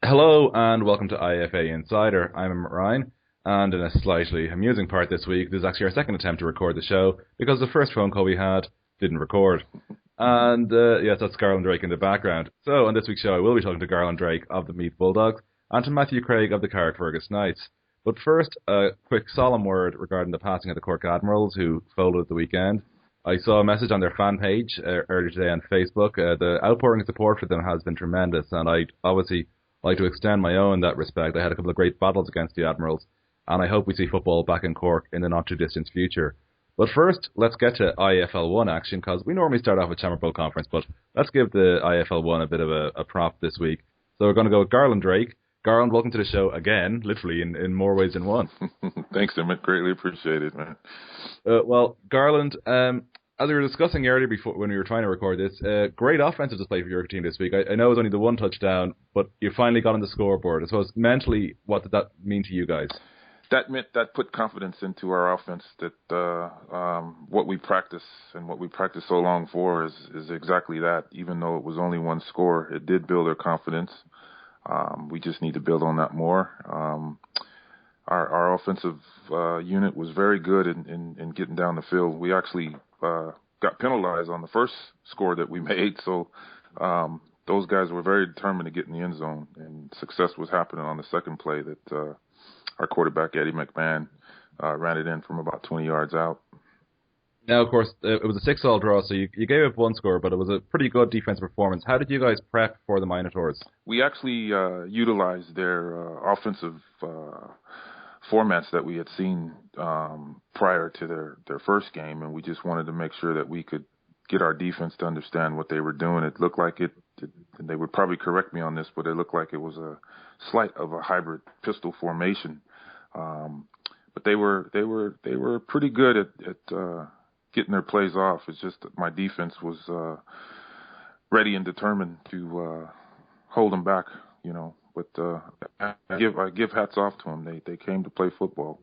Hello and welcome to IAFA Insider. I'm Ryan, and in a slightly amusing part this week, this is actually our second attempt to record the show because the first phone call we had didn't record. And yes, that's Garland Drake in the background. So on this week's show, I will be talking to Garland Drake of the Meath Bulldogs and to Matthew Craig of the Carrickfergus Knights. But first, a quick solemn word regarding the passing of the Cork Admirals who folded at the weekend. I saw a message on their fan page earlier today on Facebook. The outpouring of support for them has been tremendous, and I obviously like to extend my own in that respect. I had a couple of great battles against the Admirals, and I hope we see football back in Cork in the not-too-distant future. But first, let's get to IFL 1 action, because we normally start off with Chamber Bowl Conference, but let's give the IFL 1 a bit of a prop this week. So we're going to go with Garland Drake. Garland, welcome to the show again, literally in more ways than one. Thanks, Emmett. Greatly appreciated, man. Well, Garland, as we were discussing earlier before when we were trying to record this, great offensive display for your team this week. I know it was only the one touchdown, but you finally got on the scoreboard. I suppose mentally, what did that mean to you guys? That put confidence into our offense that what we practice and what we practice so long for is exactly that. Even though it was only one score, it did build our confidence. We just need to build on that more. Our offensive unit was very good in getting down the field. We actually got penalized on the first score that we made, so those guys were very determined to get in the end zone, and success was happening on the second play that our quarterback, Eddie McMahon, ran it in from about 20 yards out. Now, of course, it was a 6-all draw, so you gave up one score, but it was a pretty good defensive performance. How did you guys prep for the Minotaurs? We actually utilized their offensive formats that we had seen prior to their first game, and we just wanted to make sure that we could get our defense to understand what they were doing. It looked like and they would probably correct me on this, but it looked like it was a slight of a hybrid pistol formation. But they were pretty good at getting their plays off. It's just that my defense was ready and determined to hold them back, you know. But I give hats off to them. They came to play football.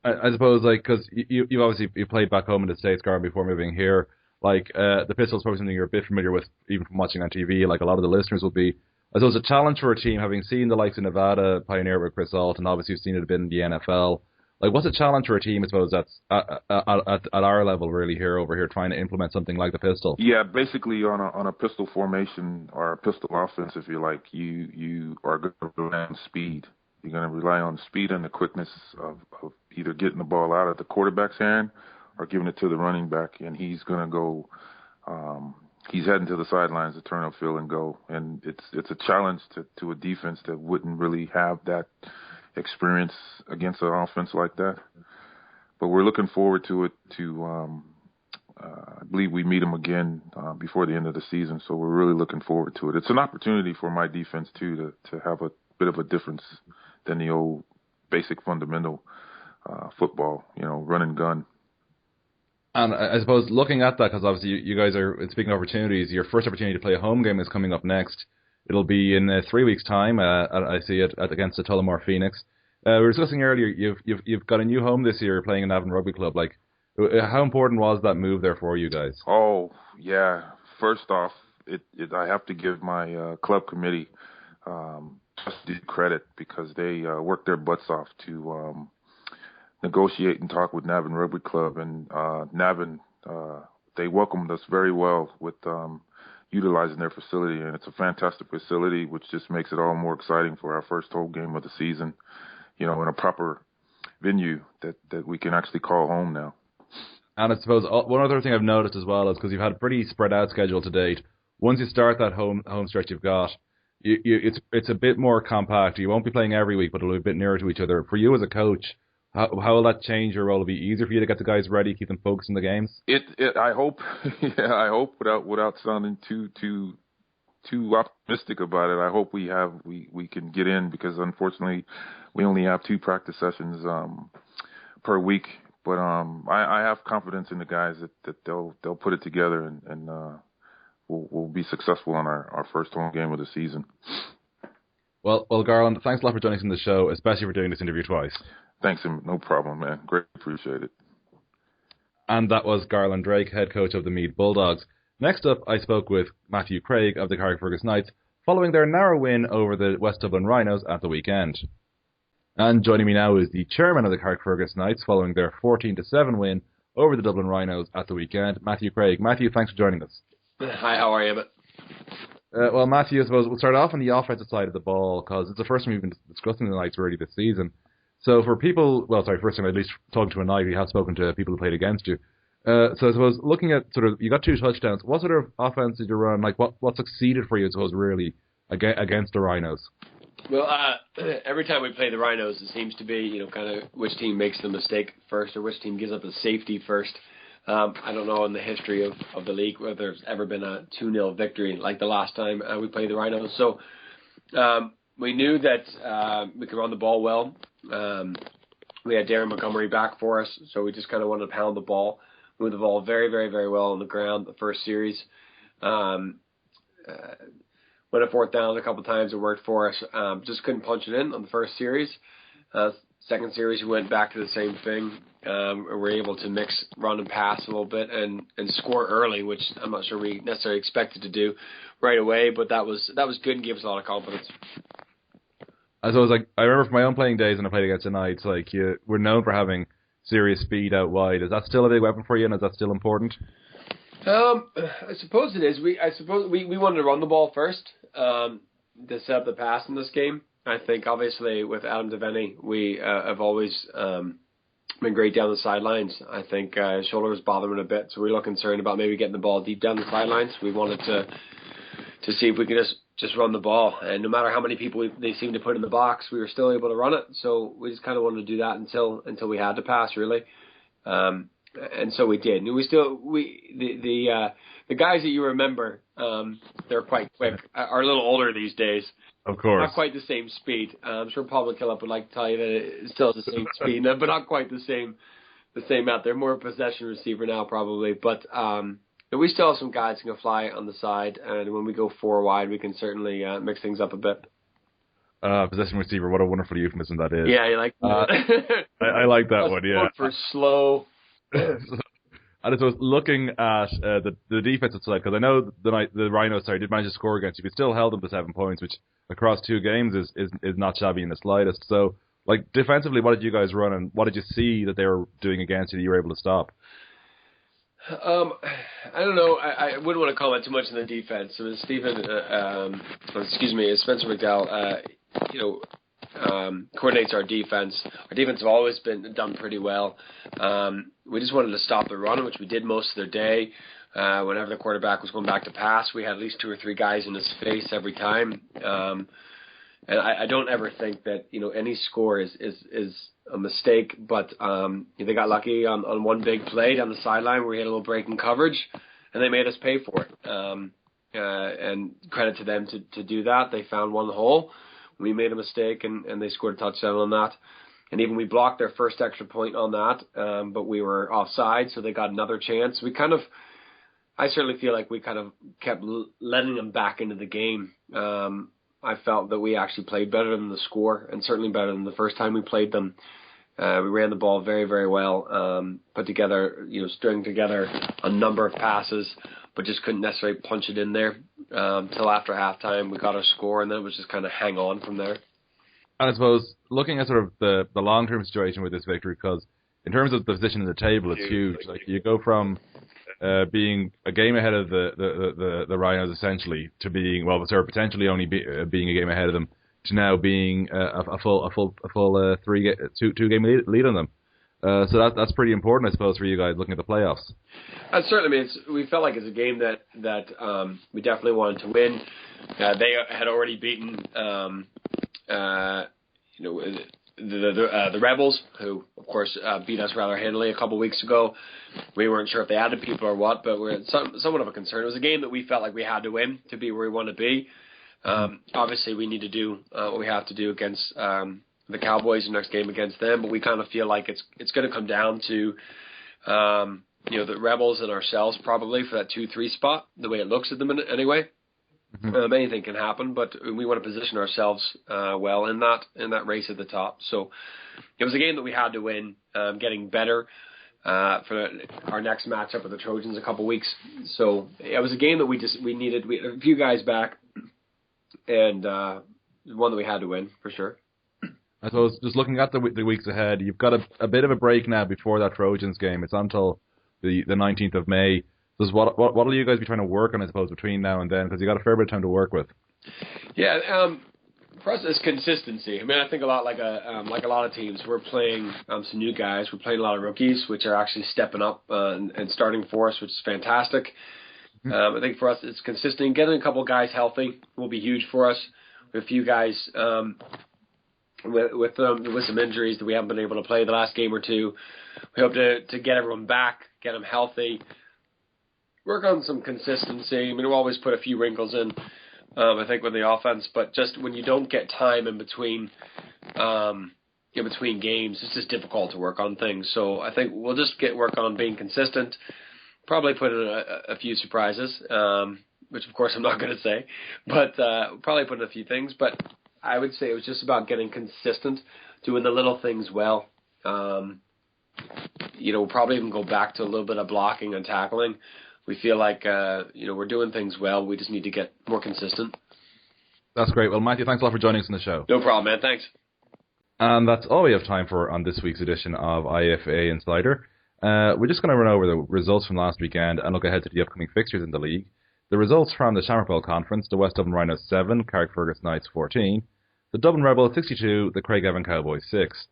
I suppose, like, because you obviously you played back home in the States, Garland, before moving here. Like, the pistol's probably something you're a bit familiar with, even from watching on TV, like a lot of the listeners will be. I suppose a challenge for a team, having seen the likes of Nevada pioneer with Chris Alt, and obviously you've seen it a bit in the NFL. Like, what's a challenge for a team, I suppose, that's at our level, really, over here, trying to implement something like the pistol? Yeah, basically on a pistol formation or a pistol offense, if you like, you are going to rely on speed. You're going to rely on speed and the quickness of either getting the ball out of the quarterback's hand or giving it to the running back, and he's going to go. He's heading to the sidelines to turn upfield and go, and it's a challenge to a defense that wouldn't really have that experience against an offense like that. But we're looking forward to it. I believe we meet them again before the end of the season, so we're really looking forward to it. It's an opportunity for my defense too to have a bit of a difference than the old basic fundamental football, you know, run and gun. And I suppose looking at that, because obviously you guys are, speaking of opportunities, your first opportunity to play a home game is coming up next. It'll be in 3 weeks' time. I see it against the Tullamore Phoenix. We were discussing earlier. You've got a new home this year, playing in Navan Rugby Club. Like, how important was that move there for you guys? Oh yeah. First off, I have to give my club committee just due credit because they worked their butts off to negotiate and talk with Navan Rugby Club, and Navan they welcomed us very well with utilizing their facility, and it's a fantastic facility, which just makes it all more exciting for our first home game of the season, you know, in a proper venue that we can actually call home now. And I suppose one other thing I've noticed as well is because you've had a pretty spread out schedule to date. Once you start that home stretch you've got, it's a bit more compact. You won't be playing every week, but it'll be a bit nearer to each other. For you as a coach, how will that change your role? Will it be easier for you to get the guys ready, keep them focused in the games? I hope, yeah, I hope without sounding too optimistic about it. I hope we can get in because unfortunately we only have 2 practice sessions per week. But I have confidence in the guys that they'll put it together and we'll be successful on our first home game of the season. Well, Garland, thanks a lot for joining us on the show, especially for doing this interview twice. Thanks, no problem, man. Great, appreciate it. And that was Garland Drake, head coach of the Meath Bulldogs. Next up, I spoke with Matthew Craig of the Carrickfergus Knights, following their narrow win over the West Dublin Rhinos at the weekend. And joining me now is the chairman of the Carrickfergus Knights following their 14-7 win over the Dublin Rhinos at the weekend, Matthew Craig. Matthew, thanks for joining us. Hi, how are you? Well, Matthew, I suppose we'll start off on the offensive side of the ball because it's the first time we've been discussing the Knights really this season. So for people, first time at least talking to a Knight, we have spoken to people who played against you. So I suppose looking at you got 2 touchdowns. What sort of offense did you run? Like what succeeded for you, I suppose, really against the Rhinos? Well, every time we play the Rhinos, it seems to be, kind of which team makes the mistake first or which team gives up the safety first. I don't know in the history of the league whether there's ever been a 2-0 victory like the last time we played the Rhinos. So we knew that we could run the ball well. We had Darren Montgomery back for us, so we just kind of wanted to pound the ball, move the ball very, very, very well on the ground the first series. Went a 4th down a couple of times. It worked for us. Just couldn't punch it in on the first series. Second series, we went back to the same thing. We were able to mix run and pass a little bit and score early, which I'm not sure we necessarily expected to do right away, but that was good and gave us a lot of confidence. I suppose, I remember from my own playing days when I played against the Knights, you were known for having serious speed out wide. Is that still a big weapon for you, and is that still important? I suppose it is. We wanted to run the ball first to set up the pass in this game. I think, obviously, with Adam Devaney, we have always been great down the sidelines. I think his shoulder was bothering a bit, so we were a little concerned about maybe getting the ball deep down the sidelines. We wanted to see if we could just run the ball. And no matter how many people they seemed to put in the box, we were still able to run it. So we just kind of wanted to do that until we had to pass, really. And so we did. And the guys that you remember, they're quite quick, are a little older these days. Of course. Not quite the same speed. I'm sure Paul McKillop would like to tell you that it still has the same speed, but not quite the same out there. More a possession receiver now, probably. But we still have some guys who can fly on the side, and when we go 4 wide, we can certainly mix things up a bit. Possession receiver, what a wonderful euphemism that is. Yeah, you like that? I like that one, yeah. For slow. And I suppose looking at the defensive side, because I know the Rhinos did manage to score against you, but still held them to 7 points, which across 2 games is not shabby in the slightest. So, defensively, what did you guys run, and what did you see that they were doing against you that you were able to stop? I don't know. I wouldn't want to comment too much on the defense. I mean, Spencer McDowell, coordinates our defense. Our defense have always been done pretty well. We just wanted to stop the run, which we did most of their day. Whenever the quarterback was going back to pass, we had at least 2 or 3 guys in his face every time. And I don't ever think that any score is a mistake, but they got lucky on one big play down the sideline where we had a little break in coverage, and they made us pay for it. And credit to them to do that. They found one hole. We made a mistake, and they scored a touchdown on that. And even we blocked their first extra point on that, but we were offside, so they got another chance. I certainly feel like we kind of kept letting them back into the game. I felt that we actually played better than the score, and certainly better than the first time we played them. We ran the ball very, very well, put together, string together a number of passes, but just couldn't necessarily punch it in there until after halftime. We got our score, and then it was just kind of hang on from there. And I suppose looking at sort of the long-term situation with this victory, because in terms of the position in the table, it's huge. You go from being a game ahead of the Rhinos essentially to being potentially only being a game ahead of them to now being a full 2-game lead on them. So that's pretty important, I suppose, for you guys looking at the playoffs. Certainly, we felt like it's a game that we definitely wanted to win. They had already beaten the Rebels, who of course beat us rather handily a couple weeks ago. We weren't sure if they added people or what, but we're somewhat of a concern. It was a game that we felt like we had to win to be where we want to be. Obviously, we need to do what we have to do against the Cowboys in the next game against them, but we kind of feel like it's going to come down to the Rebels and ourselves probably for that 2-3 spot, the way it looks at the minute anyway. Mm-hmm. Anything can happen, but we want to position ourselves well in that race at the top. So it was a game that we had to win, getting better for our next matchup with the Trojans in a couple weeks. So it was a game that we needed. We had a few guys back and one that we had to win for sure. I suppose just looking at the weeks ahead, you've got a bit of a break now before that Trojans game. It's until the 19th of May. So what will you guys be trying to work on, I suppose, between now and then? Because you've got a fair bit of time to work with. Yeah, for us, it's consistency. I mean, I think a lot like a lot of teams, we're playing some new guys. We're playing a lot of rookies, which are actually stepping up and starting for us, which is fantastic. I think for us, it's consistent. Getting a couple of guys healthy will be huge for us. We have a few guys with some injuries that we haven't been able to play the last game or two. We hope to get everyone back, get them healthy, work on some consistency. I mean, we'll always put a few wrinkles in, I think, with the offense, but just when you don't get time in between games, it's just difficult to work on things. So I think we'll just work on being consistent, probably put in a few surprises, which of course I'm not going to say, but probably put in a few things. But I would say it was just about getting consistent, doing the little things well. We'll probably even go back to a little bit of blocking and tackling. We feel like, we're doing things well. We just need to get more consistent. That's great. Well, Matthew, thanks a lot for joining us on the show. No problem, man. Thanks. And that's all we have time for on this week's edition of IAFA Insider. We're just going to run over the results from last weekend and look ahead to the upcoming fixtures in the league. The results from the Shamrock Bowl Conference: the West Dublin Rhinos 7, Carrickfergus Knights 14, the Dublin Rebels 62, the Craigavon Cowboys 6.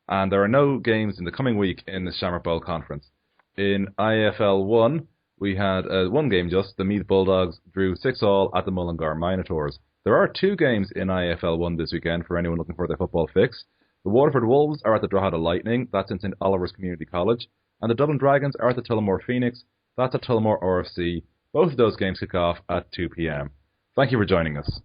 And there are no games in the coming week in the Shamrock Bowl Conference. In IFL 1, we had one game just. The Meath Bulldogs drew 6-all at the Mullingar Minotaurs. There are two games in IFL 1 this weekend for anyone looking for their football fix. The Waterford Wolves are at the Drogheda Lightning. That's in St Oliver's Community College. And the Dublin Dragons are at the Tullamore Phoenix. That's at Tullamore RFC. Both of those games kick off at 2 p.m. Thank you for joining us.